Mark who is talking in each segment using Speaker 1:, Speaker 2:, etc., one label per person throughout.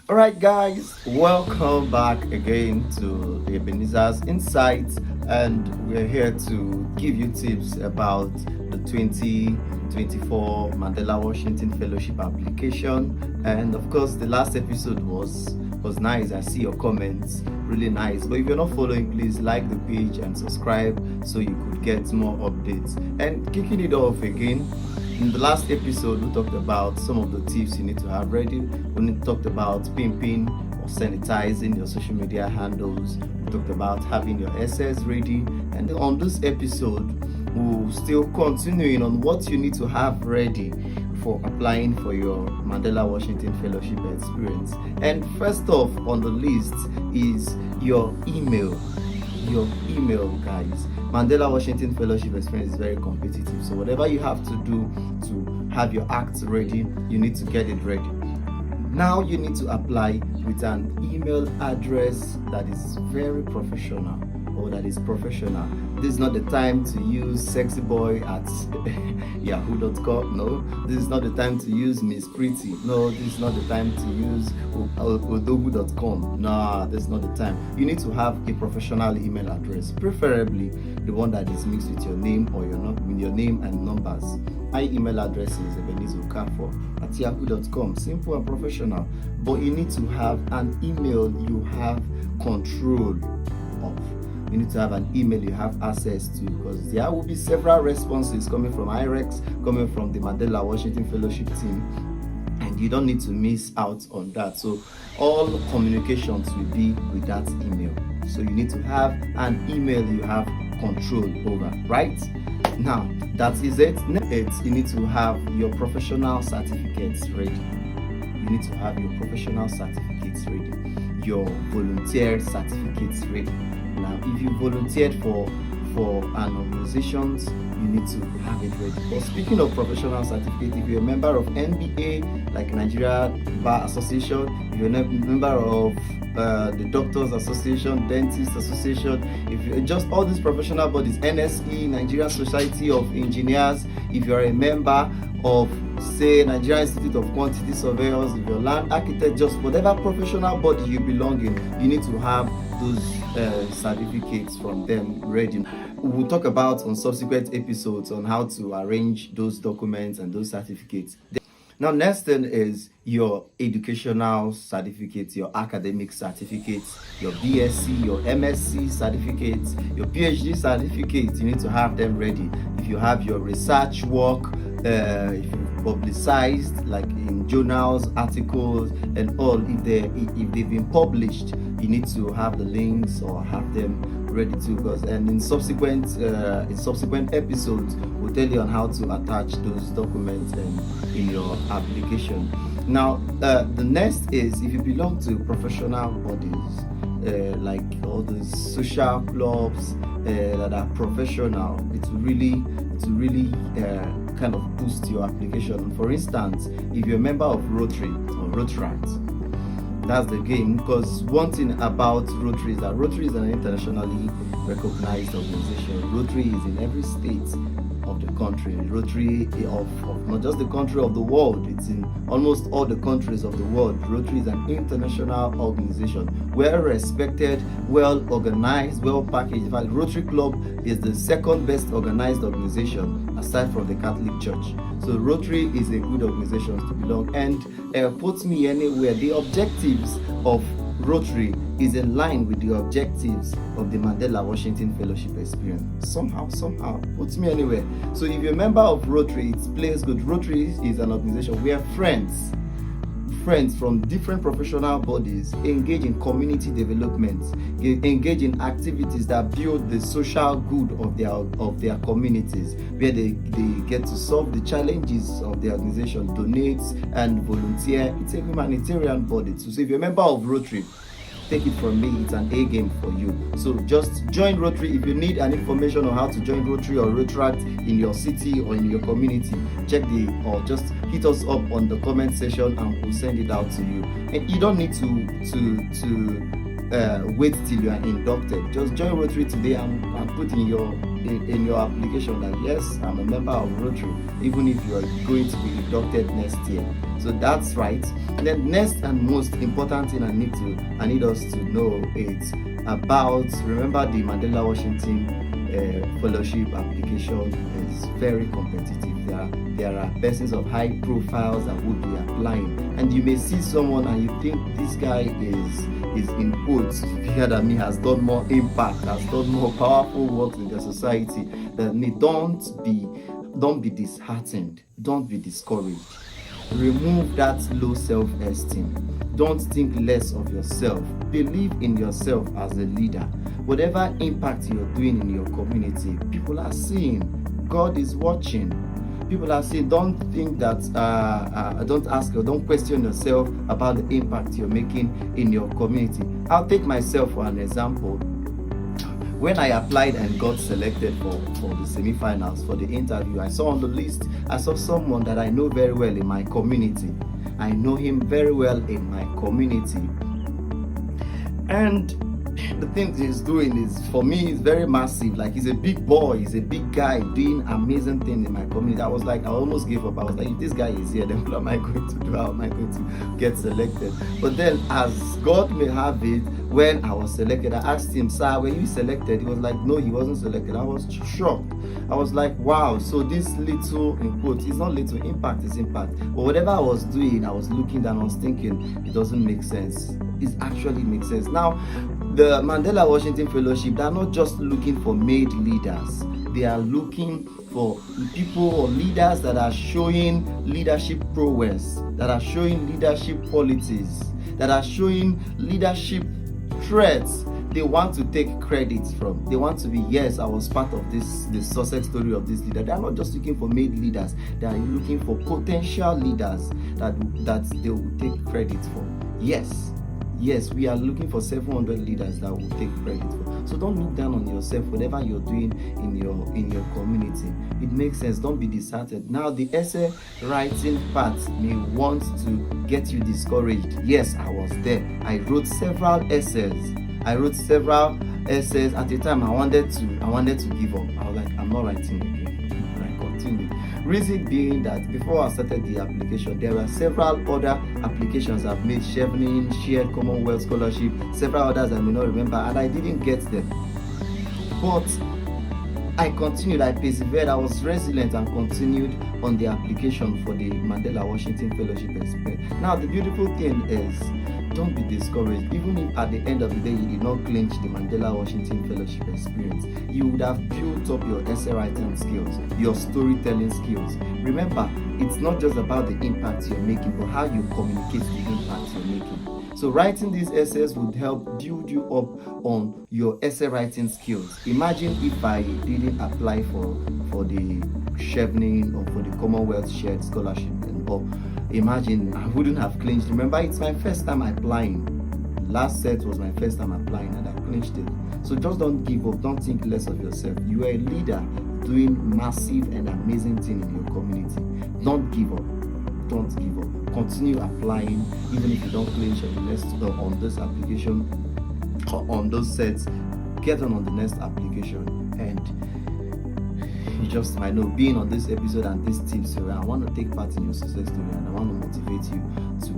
Speaker 1: All right, guys, welcome back again to the Ebenezer's Insights, and we're here to give you tips about the 2024 Mandela Washington Fellowship application. And of course, the last episode was nice. I see your comments, really nice. But if you're not following, please like the page and subscribe so you could get more updates. And kicking it off again, in the last episode, we talked about some of the tips you need to have ready. We talked about pimping or sanitizing your social media handles. We talked about having your SS ready. And on this episode, we'll still continuing on what you need to have ready for applying for your Mandela Washington Fellowship experience. And first off on the list is your email. Your email, guys. Mandela Washington Fellowship experience is very competitive, so whatever you have to do to have your acts ready, you need to get it ready. Now you need to apply with an email address that is very professional, or that is professional. This is not the time to use sexyboy at yahoo.com. No, this is not the time to use Miss Pretty. No, this is not the time to use odogu.com. No, this is not the time. You need to have a professional email address, preferably the one that is mixed with your name or your name and numbers. My email address is ebenezokafo@yahoo.com. Simple and professional. But you need to have an email you have control of. You need to have an email you have access to, because there will be several responses coming from IREX, coming from the Mandela Washington Fellowship team, and you don't need to miss out on that. So all communications will be with that email. So you need to have an email you have control over, right? Now, that is it. Next, you need to have your professional certificates ready. You need to have your professional certificates ready. Your volunteer certificates ready. Now, if you volunteered for an organization, you need to have it ready. But speaking of professional certificate, if you're a member of NBA, like Nigeria Bar Association, if you're a member of the Doctors Association, Dentist Association, if you're just all these professional bodies, NSE, Nigerian Society of Engineers, if you're a member of, say, Nigerian Institute of Quantity Surveyors, if you're land architect, just whatever professional body you belong in, you need to have those certificates from them ready. We'll talk about on subsequent episodes on how to arrange those documents and those certificates. Now, next thing is your educational certificates, your academic certificates, your BSc, your MSc certificates, your PhD certificates. You need to have them ready. If you have your research work, if you've publicized like in journals, articles, and all, if they've been published, you need to have the links or have them ready too. Because and in subsequent episodes, we'll tell you on how to attach those documents in your application. Now, the next is if you belong to professional bodies, like all the social clubs that are professional, it will really kind of boost your application. For instance, if you're a member of Rotary or Rotaract, that's the game. Because one thing about Rotary is that Rotary is an internationally recognized organization. Rotary is in every state of the country. Rotary of not just the country, of the world. It's in almost all the countries of the world. Rotary is an international organization, well respected, well organized, well packaged. In fact, Rotary Club is the second best organized organization aside from the Catholic Church. So Rotary is a good organization to belong, and puts me anywhere. The objectives of Rotary is in line with the objectives of the Mandela Washington Fellowship experience. Somehow, puts me anywhere. So if you're a member of Rotary, it plays good. Rotary is an organization where friends from different professional bodies engage in community development, engage in activities that build the social good of their communities, where they get to solve the challenges of the organization, donate and volunteer. It's a humanitarian body too. So if you're a member of Rotary, take it from me, it's an A game for you. So just join Rotary. If you need an information on how to join Rotary or Rotaract in your city or in your community, or just hit us up on the comment section and we'll send it out to you. And you don't need to wait till you are inducted. Just join Rotary today and put in your application that yes, I'm a member of Rotary, even if you are going to be inducted next year. So that's right. And then next and most important thing I need us to know is about, remember, the Mandela Washington fellowship application is very competitive. There are persons of high profiles that would be applying, and you may see someone and you think this guy is in quotes bigger than me, has done more impact, has done more powerful works in the society than me. Don't be disheartened, don't be discouraged. Remove that low self-esteem. Don't think less of yourself. Believe in yourself as a leader. Whatever impact you're doing in your community, people are seeing. God is watching. People are saying, don't think that, don't ask or don't question yourself about the impact you're making in your community. I'll take myself for an example. When I applied and got selected for the semi-finals, for the interview, I saw on the list, I saw someone that I know very well in my community. I know him very well in my community. And the things he's doing is, for me, is very massive. Like, he's a big boy, he's a big guy doing amazing things in my community. I was like, I almost gave up. I was like, if this guy is here, then what am I going to do? How am I going to get selected? But then, as God may have it, when I was selected, I asked him, sir, were you selected? He was like, no, he wasn't selected. I was shocked. I was like, wow, so this little, in quotes, it's not little, impact is impact. But whatever I was doing, I was looking down, I was thinking, it doesn't make sense. It actually makes sense. Now, the Mandela Washington Fellowship, they're not just looking for made leaders. They are looking for people or leaders that are showing leadership prowess, that are showing leadership qualities, that are showing leadership traits. They want to take credit from. They want to be, yes, I was part of the success story of this leader. They are not just looking for made leaders. They are looking for potential leaders that they will take credit for. Yes, we are looking for 700 leaders that will take credit for. So don't look down on yourself, whatever you're doing in your community. It makes sense. Don't be disheartened. Now, the essay writing part may want to get you discouraged. Yes, I was there. I wrote several essays. At a time. I wanted to give up. I was like, I'm not writing again. But I continued. Reason being that before I started the application, there were several other applications I've made: Chevening, Shared Commonwealth Scholarship, several others I may not remember, and I didn't get them. But I continued, I persevered, I was resilient and continued on the application for the Mandela Washington Fellowship experience. Now, the beautiful thing is, don't be discouraged. Even if at the end of the day you did not clinch the Mandela Washington Fellowship experience, you would have built up your essay writing skills, your storytelling skills. Remember, it's not just about the impact you're making, but how you communicate the impact you're making. So writing these essays would help build you up on your essay writing skills. Imagine if I didn't apply for the Chevening or for the Commonwealth Shared Scholarship, or imagine I wouldn't have clinched. Remember, it's my first time applying. Last set was my first time applying and I clinched it. So just don't give up. Don't think less of yourself. You are a leader doing massive and amazing things in your community. Don't give up. Don't give up. Continue applying, even if you don't clinch on this application or on those sets. Get on the next application, and you just might know, being on this episode and these tips, so I want to take part in your success story, and I want to motivate you to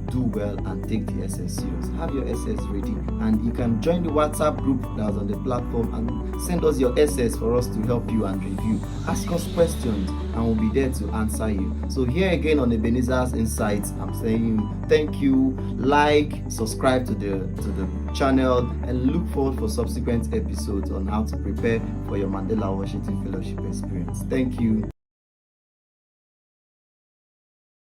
Speaker 1: do well and take the SS serious. Have your SS ready, and you can join the WhatsApp group that's on the platform and send us your SS for us to help you and review. Ask us questions and we'll be there to answer you. So here again on Ebenezer's Insights, I'm saying thank you, like, subscribe to the channel, and look forward for subsequent episodes on how to prepare for your Mandela Washington Fellowship experience. Thank you.